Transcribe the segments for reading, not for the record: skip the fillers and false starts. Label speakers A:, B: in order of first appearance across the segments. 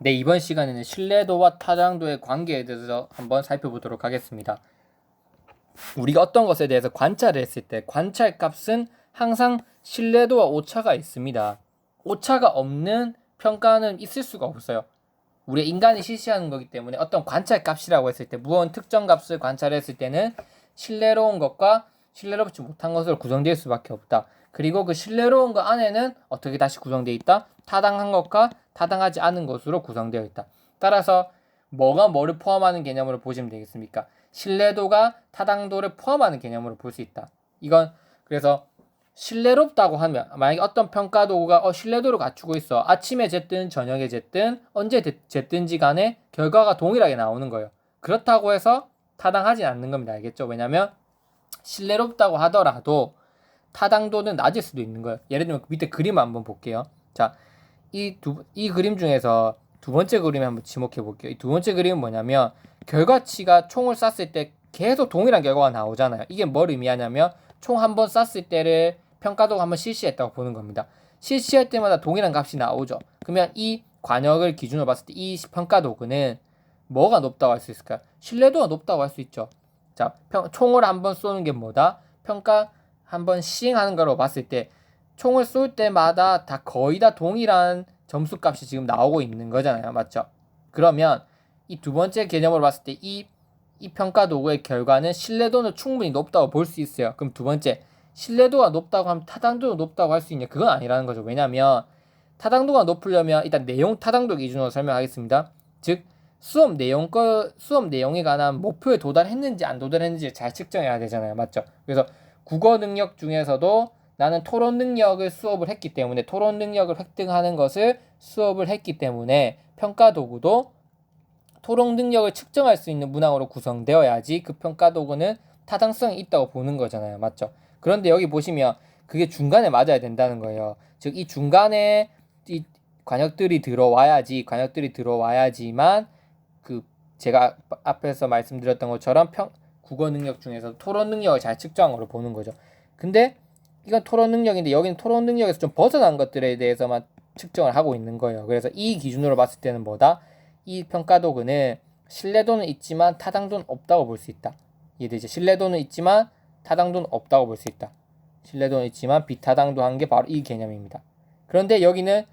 A: 네, 이번 시간에는 신뢰도와 타당도의 관계에 대해서 한번 살펴보도록 하겠습니다. 우리가 어떤 것에 대해서 관찰을 했을 때 관찰 값은 항상 신뢰도와 오차가 있습니다. 오차가 없는 평가는 있을 수가 없어요. 우리 인간이 실시하는 거기 때문에 어떤 관찰 값이라고 했을 때 무언 특정 값을 관찰했을 때는 신뢰로운 것과 신뢰롭지 못한 것으로 구성될 수밖에 없다. 그리고 그 신뢰로운 것 안에는 어떻게 다시 구성되어 있다? 타당한 것과 타당하지 않은 것으로 구성되어 있다. 따라서 뭐가 뭐를 포함하는 개념으로 보시면 되겠습니까? 신뢰도가 타당도를 포함하는 개념으로 볼 수 있다. 이건 그래서 신뢰롭다고 하면 만약에 어떤 평가 도구가 신뢰도를 갖추고 있어. 아침에 쟀든 저녁에 쟀든 언제 쟀든지 간에 결과가 동일하게 나오는 거예요. 그렇다고 해서 타당하진 않는 겁니다. 알겠죠? 왜냐면 신뢰롭다고 하더라도 타당도는 낮을 수도 있는 거예요. 예를 들면 밑에 그림을 한번 볼게요. 자, 이 그림 중에서 두 번째 그림에 한번 지목해 볼게요. 이 두 번째 그림은 뭐냐면 결과치가 총을 쐈을 때 계속 동일한 결과가 나오잖아요. 이게 뭘 의미하냐면 총 한 번 쐈을 때를 평가도가 한번 실시했다고 보는 겁니다. 실시할 때마다 동일한 값이 나오죠. 그러면 이 관역을 기준으로 봤을 때 이 평가도구는 뭐가 높다고 할 수 있을까요? 신뢰도가 높다고 할 수 있죠. 자, 총을 한 번 쏘는 게 뭐다? 평가 한 번 시행하는 거로 봤을 때 총을 쏠 때마다 다 거의 다 동일한 점수값이 지금 나오고 있는 거잖아요. 맞죠? 그러면 이 두 번째 개념으로 봤을 때 이 평가 도구의 결과는 신뢰도는 충분히 높다고 볼 수 있어요. 그럼 두 번째, 신뢰도가 높다고 하면 타당도도 높다고 할 수 있냐? 그건 아니라는 거죠. 왜냐면 타당도가 높으려면 일단 내용 타당도 기준으로 설명하겠습니다. 즉 수업 내용에 관한 목표에 도달했는지 안 도달했는지 잘 측정해야 되잖아요. 맞죠? 그래서 국어 능력 중에서도 나는 토론 능력을 수업을 했기 때문에 토론 능력을 획득하는 것을 수업을 했기 때문에 평가 도구도 토론 능력을 측정할 수 있는 문항으로 구성되어야지 그 평가 도구는 타당성이 있다고 보는 거잖아요. 맞죠? 그런데 여기 보시면 그게 중간에 맞아야 된다는 거예요. 즉 이 중간에 이 관역들이 들어와야지만 그 제가 앞에서 말씀드렸던 것처럼 국어 능력 중에서 토론 능력을 잘 측정한 걸로 보는 거죠. 근데 이건 토론 능력인데 여기는 토론 능력에서 좀 벗어난 것들에 대해서만 측정을 하고 있는 거예요. 그래서 이 기준으로 봤을 때는 뭐다? 이 평가 도구는 신뢰도는 있지만 타당도는 없다고 볼 수 있다. 이해되죠? 신뢰도는 있지만 타당도는 없다고 볼 수 있다. 신뢰도는 있지만 비타당도한 게 바로 이 개념입니다. 그런데 여기는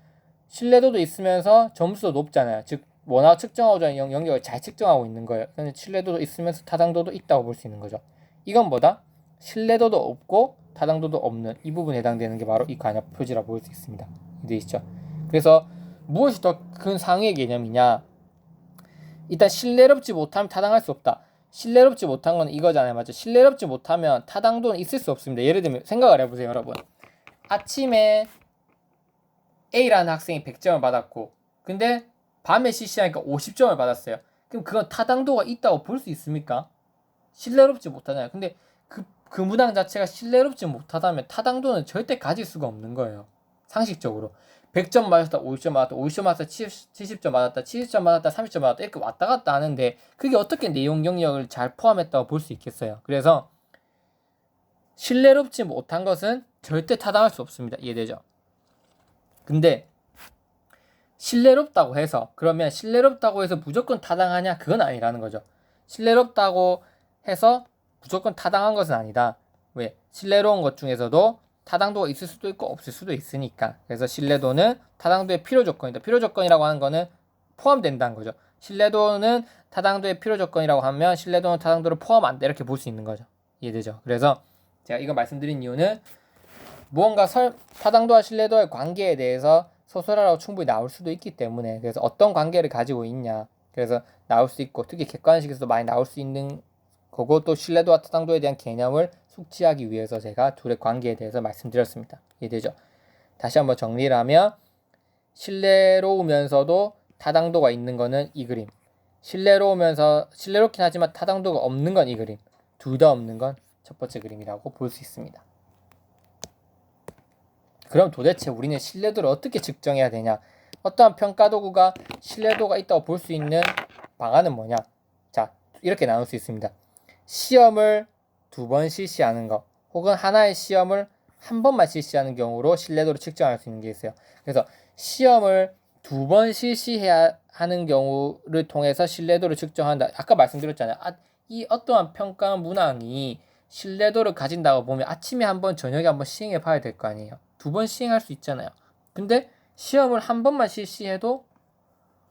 A: 신뢰도도 있으면서 점수도 높잖아요. 즉 원화 측정하고자 영역을 잘 측정하고 있는 거예요. 그런데 신뢰도도 있으면서 타당도도 있다고 볼 수 있는 거죠. 이건 뭐다? 신뢰도도 없고 타당도도 없는 이 부분에 해당되는 게 바로 이 관역 표지라 볼 수 있습니다. 이해되시죠? 그래서 무엇이 더 큰 상위의 개념이냐? 일단 신뢰롭지 못하면 타당할 수 없다. 신뢰롭지 못한 건 이거잖아요. 맞죠? 신뢰롭지 못하면 타당도는 있을 수 없습니다. 예를 들면 생각을 해보세요, 여러분. 아침에 A라는 학생이 100점을 받았고 근데 밤에 실시하니까 50점을 받았어요. 그럼 그건 타당도가 있다고 볼 수 있습니까? 신뢰롭지 못하잖아요. 근데 그 문항 자체가 신뢰롭지 못하다면 타당도는 절대 가질 수가 없는 거예요. 상식적으로. 100점 맞았다, 50점 맞았다, 50점 맞았다, 70점 맞았다, 70점 맞았다, 30점 맞았다 이렇게 왔다 갔다 하는데 그게 어떻게 내용 영역을 잘 포함했다고 볼 수 있겠어요. 그래서 신뢰롭지 못한 것은 절대 타당할 수 없습니다. 이해되죠? 근데 신뢰롭다고 해서 그러면 신뢰롭다고 해서 무조건 타당하냐? 그건 아니라는 거죠. 신뢰롭다고 해서 무조건 타당한 것은 아니다. 왜? 신뢰로운 것 중에서도 타당도가 있을 수도 있고 없을 수도 있으니까. 그래서 신뢰도는 타당도의 필요 조건이다. 필요 조건이라고 하는 거는 포함된다는 거죠. 신뢰도는 타당도의 필요 조건이라고 하면 신뢰도는 타당도를 포함 안 돼. 이렇게 볼 수 있는 거죠. 이해되죠? 그래서 제가 이거 말씀드린 이유는 무언가 타당도와 신뢰도의 관계에 대해서 소설화로 충분히 나올 수도 있기 때문에 그래서 어떤 관계를 가지고 있냐 그래서 나올 수 있고 특히 객관식에서도 많이 나올 수 있는 거고 또 신뢰도와 타당도에 대한 개념을 숙지하기 위해서 제가 둘의 관계에 대해서 말씀드렸습니다. 이해되죠? 다시 한번 정리를 하면 신뢰로우면서도 타당도가 있는 거는 이 그림, 신뢰롭긴 하지만 타당도가 없는 건 이 그림, 둘 다 없는 건 첫 번째 그림이라고 볼 수 있습니다. 그럼 도대체 우리는 신뢰도를 어떻게 측정해야 되냐? 어떠한 평가 도구가 신뢰도가 있다고 볼 수 있는 방안은 뭐냐? 자, 이렇게 나눌 수 있습니다. 시험을 2번 실시하는 것, 혹은 하나의 시험을 한 번만 실시하는 경우로 신뢰도를 측정할 수 있는 게 있어요. 그래서 시험을 두 번 실시해야 하는 경우를 통해서 신뢰도를 측정한다. 아까 말씀드렸잖아요. 이 어떠한 평가 문항이 신뢰도를 가진다고 보면 아침에 한번 저녁에 한번 시행해 봐야 될 거 아니에요. 두 번 시행할 수 있잖아요. 근데 시험을 한 번만 실시해도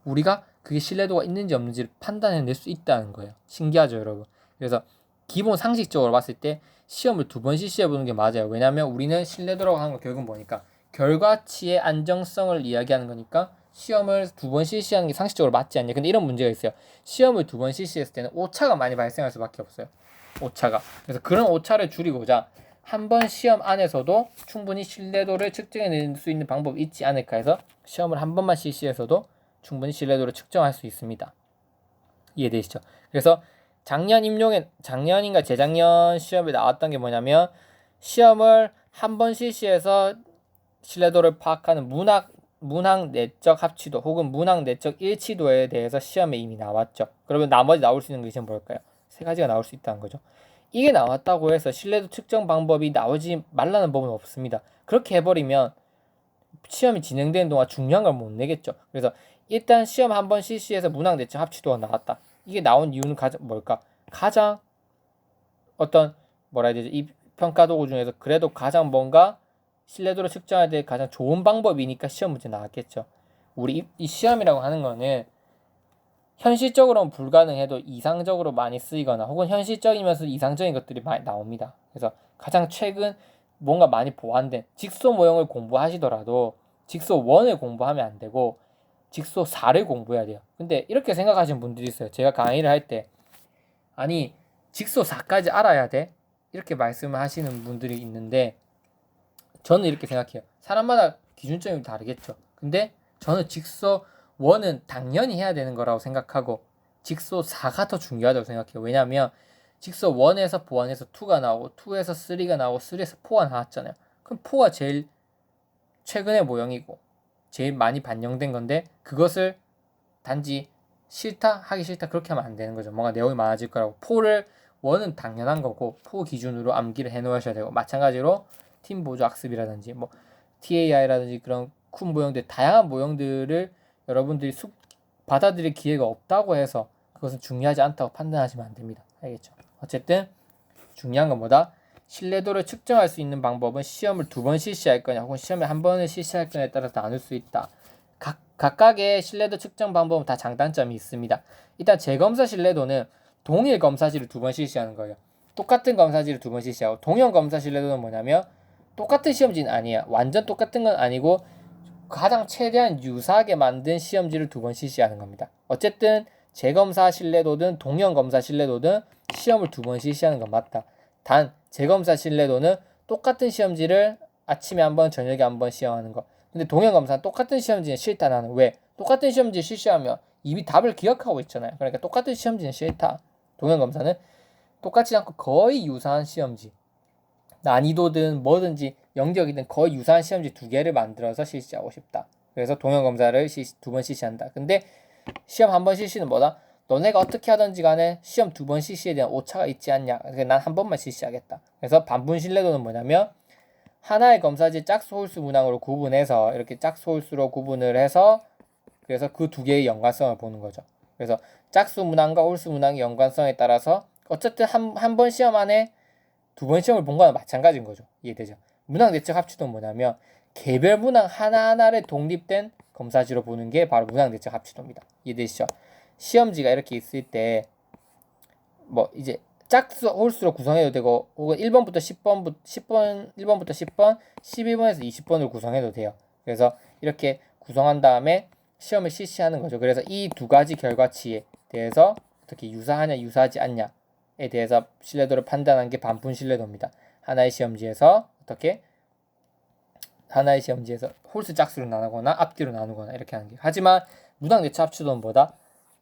A: 우리가 그게 신뢰도가 있는지 없는지를 판단해낼 수 있다는 거예요. 신기하죠, 여러분? 그래서 기본 상식적으로 봤을 때 시험을 두 번 실시해보는 게 맞아요. 왜냐하면 우리는 신뢰도라고 하는 거 결국은 뭐니까 결과치의 안정성을 이야기하는 거니까 시험을 두 번 실시하는 게 상식적으로 맞지 않냐. 근데 이런 문제가 있어요. 시험을 두 번 실시했을 때는 오차가 많이 발생할 수밖에 없어요. 오차가. 그래서 그런 오차를 줄이고자 한 번 시험 안에서도 충분히 신뢰도를 측정해낼 수 있는 방법이 있지 않을까 해서 시험을 한 번만 실시해서도 충분히 신뢰도를 측정할 수 있습니다. 이해되시죠? 그래서 작년인가 재작년 시험에 나왔던 게 뭐냐면 시험을 한 번 실시해서 신뢰도를 파악하는 문항 내적 합치도 혹은 문항 내적 일치도에 대해서 시험에 이미 나왔죠. 그러면 나머지 나올 수 있는 것이 뭘까요? 세 가지가 나올 수 있다는 거죠. 이게 나왔다고 해서 신뢰도 측정 방법이 나오지 말라는 법은 없습니다. 그렇게 해버리면 시험이 진행되는 동안 중요한 걸 못 내겠죠. 그래서 일단 시험 한 번 실시해서 문항 내적 합치도가 나왔다. 이게 나온 이유는 뭘까? 가장 어떤 뭐라 해야 되지? 이 평가 도구 중에서 그래도 가장 뭔가 신뢰도를 측정할 때 가장 좋은 방법이니까 시험 문제 나왔겠죠. 우리 이 시험이라고 하는 거는 현실적으로는 불가능해도 이상적으로 많이 쓰이거나 혹은 현실적이면서 이상적인 것들이 많이 나옵니다. 그래서 가장 최근 뭔가 많이 보완된 직소 모형을 공부하시더라도 직소 1을 공부하면 안 되고 직소 4를 공부해야 돼요. 근데 이렇게 생각하시는 분들이 있어요. 제가 강의를 할 때 아니 직소 4까지 알아야 돼? 이렇게 말씀을 하시는 분들이 있는데 저는 이렇게 생각해요. 사람마다 기준점이 다르겠죠. 근데 저는 직소 1은 당연히 해야 되는 거라고 생각하고 직소 4가 더 중요하다고 생각해요. 왜냐하면 직소 1에서 보완해서 2가 나오고 2에서 3가 나오고 3에서 4가 나왔잖아요. 그럼 4가 제일 최근의 모형이고 제일 많이 반영된 건데 그것을 단지 싫다? 하기 싫다? 그렇게 하면 안 되는 거죠. 뭔가 내용이 많아질 거라고. 1은 당연한 거고 4 기준으로 암기를 해놓으셔야 되고 마찬가지로 팀 보조 학습이라든지 뭐 TAI라든지 그런 큰 모형들 다양한 모형들을 여러분들이 받아들일 기회가 없다고 해서 그것은 중요하지 않다고 판단하시면 안 됩니다. 알겠죠? 어쨌든 중요한 건 뭐다? 신뢰도를 측정할 수 있는 방법은 시험을 두 번 실시할 거냐 혹은 시험을 한 번을 실시할 거냐에 따라서 나눌 수 있다. 각각의 신뢰도 측정 방법은 다 장단점이 있습니다. 일단 재검사 신뢰도는 동일 검사지를 두 번 실시하는 거예요. 똑같은 검사지를 두 번 실시하고 동형 검사 신뢰도는 뭐냐면 똑같은 시험지는 아니에요. 완전 똑같은 건 아니고 가장 최대한 유사하게 만든 시험지를 두 번 실시하는 겁니다. 어쨌든 재검사 신뢰도든 동형 검사 신뢰도든 시험을 두 번 실시하는 건 맞다. 단 재검사 신뢰도는 똑같은 시험지를 아침에 한 번, 저녁에 한 번 시험하는 거. 근데 동형 검사는 똑같은 시험지는 싫다. 나는 왜? 똑같은 시험지 실시하면 이미 답을 기억하고 있잖아요. 그러니까 똑같은 시험지는 싫다. 동형 검사는 똑같지 않고 거의 유사한 시험지. 난이도든 뭐든지 영역이든 거의 유사한 시험지 두 개를 만들어서 실시하고 싶다. 그래서 동형 검사를 두 번 실시한다. 근데 시험 한 번 실시는 뭐다? 너네가 어떻게 하든지 간에 시험 두 번 실시에 대한 오차가 있지 않냐. 그래서 난 한 번만 실시하겠다. 그래서 반분 신뢰도는 뭐냐면 하나의 검사지 짝수 홀수 문항으로 구분해서 이렇게 짝수 홀수로 구분을 해서 그래서 그 두 개의 연관성을 보는 거죠. 그래서 짝수 문항과 홀수 문항의 연관성에 따라서 어쨌든 한 번 시험 안에 두 번 시험을 본 거나 마찬가지인 거죠. 이해되죠? 문항 내적 합치도는 뭐냐면 개별 문항 하나하나를 독립된 검사지로 보는 게 바로 문항 내적 합치도입니다. 이해되시죠? 시험지가 이렇게 있을 때 뭐 이제 짝수 홀수로 구성해도 되고 혹은 1번부터 1번부터 10번, 11번에서 20번으로 구성해도 돼요. 그래서 이렇게 구성한 다음에 시험을 실시하는 거죠. 그래서 이 두 가지 결과치에 대해서 어떻게 유사하냐 유사하지 않냐에 대해서 신뢰도를 판단하는 게 반분 신뢰도입니다. 하나의 시험지에서 홀수 짝수로 나누거나 앞뒤로 나누거나 이렇게 하는 게. 하지만 문항 내적 합치도는 뭐다?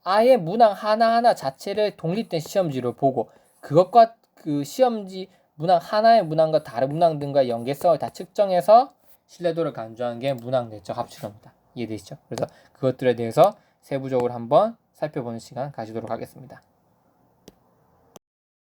A: 아예 문항 하나하나 자체를 독립된 시험지로 보고 그것과 그 시험지 문항 하나의 문항과 다른 문항 등과의 연계성을 다 측정해서 신뢰도를 간주하는 게 문항 내적 합치도입니다. 이해되시죠? 그래서 그것들에 대해서 세부적으로 한번 살펴보는 시간 가지도록 하겠습니다.